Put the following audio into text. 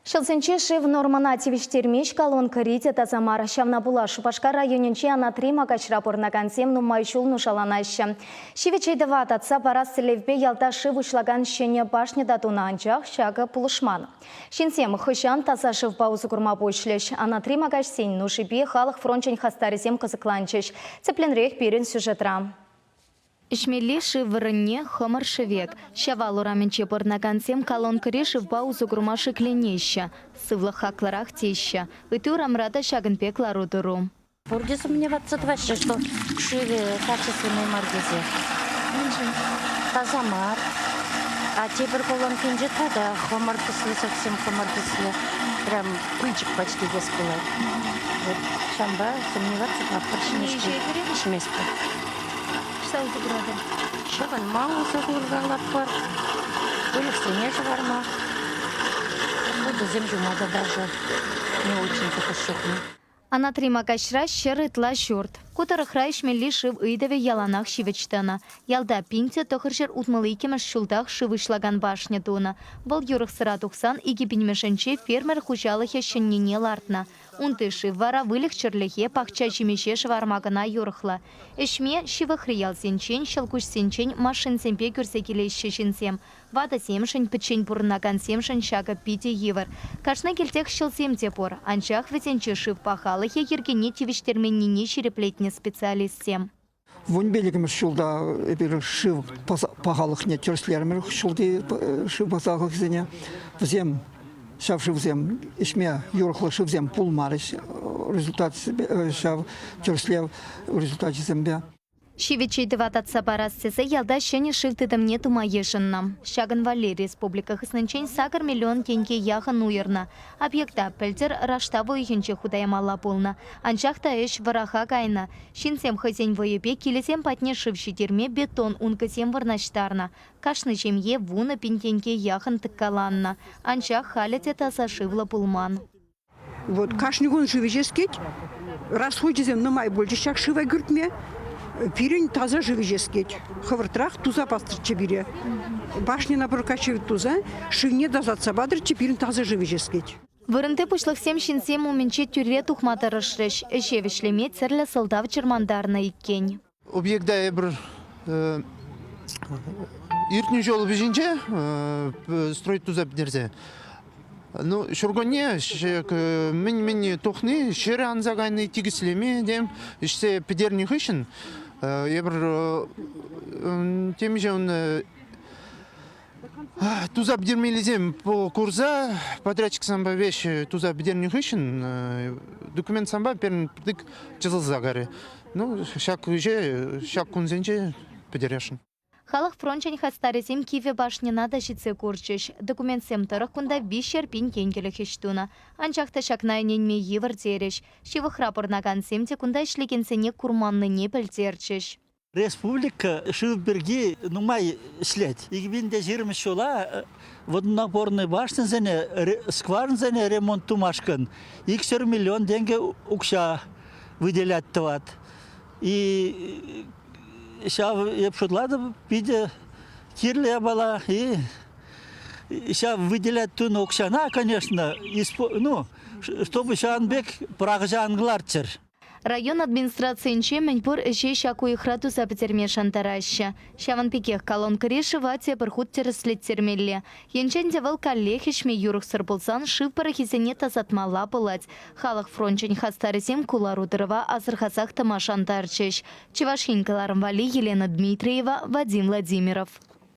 Шылсенче в норманативич термеш колонка рите тазамар. Шавна була Шупашкар районенче анатрима качрапорна консем нумайшул нушаланаща. Шивичейді вататса парас сілевбе ялта шив ушлаган шене башне датуна анчах шага пулышман. Шинсем хышан таза шив паузу курма пошлеш. Анатрима качсен нушибе халық фрончен хастаризем кызыкланчеш. Цепленрех перен сюжетра. Ишмели шивырыне хомар шевек. Шавалу раменче порнагансем колонкаре шивба узугрума шикленеща. Сывла хакларах теща. Выту рамрада шагынпек ларудуру. Бургез у меня 22, что шили качественные маргизы. Тазамар. А теперь колонкинже тогда хомар кисли, совсем хомар кисли. Прям пыльчик почти без было. Вот шамба сомневаться на паршинешки шмеспа. Шаган мау загургалап бар. Были стренежи варма. Буду земжумада даже не очень такой шокный. Анатрима кашра шерытла шурт. Кутарых райшмели шив ыйдаве яланах шивечтана. Ялда пинте тохыршер утмалыкемеш шулдах шивышлаган башня туна. Был юрых сыра тухсан и гипинмешенче фермер хужалыхе шеннене лартна. Унты шив вара вылих черлехе пахча чимеше швармагана юрыхла. Эшме шивахры ялсенчен, шалкуш-сенчен машин семпе кюрсе келешше шинсем. Вада семшень печень пурнаган семшень шага пите евар. Кашна келтех шилсем тепор. Анчах ветенче шив пахалыхе ергене тивиштерменнине череплетне специалистсем. Вон беликим шулда bir шив пахалых не терслермер шулди шив пахалых зене взем шавшив взем ишме юрхлы шив взем пулмарыш результат шав терслев в результате зембе. Шивичейді вататса парастесы ялда шене шивтыдым не тумаешынна. Шагын Валерий республика хыснынчен сагыр миллион тенге яхын уйырна. Объекта пельтер раштаву ихенче худаямала полна. Анчахта эш вараха кайна. Шинсем хызен воепе келесем патне шившитерме бетон ункасем варнаштарна. Кашны жемье вуна пинтенге яхын тыккаланна. Анчах халете таса шивла пулман. Вот кашнигун живежескеть, расходизем на май больше шаг шива гюртме. Пирень таза живежескеть. Хавртрах туза пастрче бире. Башня на прокачиве туза, шивне дазатса бадрче пирень таза живежескеть. Вырынты пушлых сем шинсем уменче тюре тухмата рашреш. Эшевишлеме церля солдав чермандарна иккень. Объекта эбр иртню жол бежинче строить туза бдерзе. Ну, шургоне, мен тухны, шере анзагайны тигислеме, дем, işte педерни хышын, ебр тем же он туза бдермелизем по курса, подрядчик самба вещь туза бдерни хышын, документ самба перн тык чызыл загары. Ну, шак кунзенче педеряшын. Халық фрончен хастарезем киве башнена да житсе курчеш. Документсем тұрық күнда бишер пин кенгелі хештуна. Анчақта шакнайненме евір дереш. Шивых рапорнаган семте күнда ішлегенсене курманны не білдерчеш. Республика шивберги нумай след. Игбинде жирмеш шола водонапорный башны зене скварн зене ремонт тумашкан. 2 миллион деньги укша выделять тават. И сейчас я пшудлада пиде кирле бала и сейчас выделять ту нокшана, конечно, ну, чтобы шанбек прагжангларчер. Район администрациянче меньпур эше шаку ихрату запетерме шантараща. Шаван пикех колонкаре шивате пархут тереслет термелле. Янчен девал каллехишме юрух сырпулсан шив парахисене тазатмала пылать. Халық фрончен хастарисем кулару дырова азырхасах тамашантарчеш. Чевашинкаларым Вали, Елена Дмитриева, Вадим Владимиров.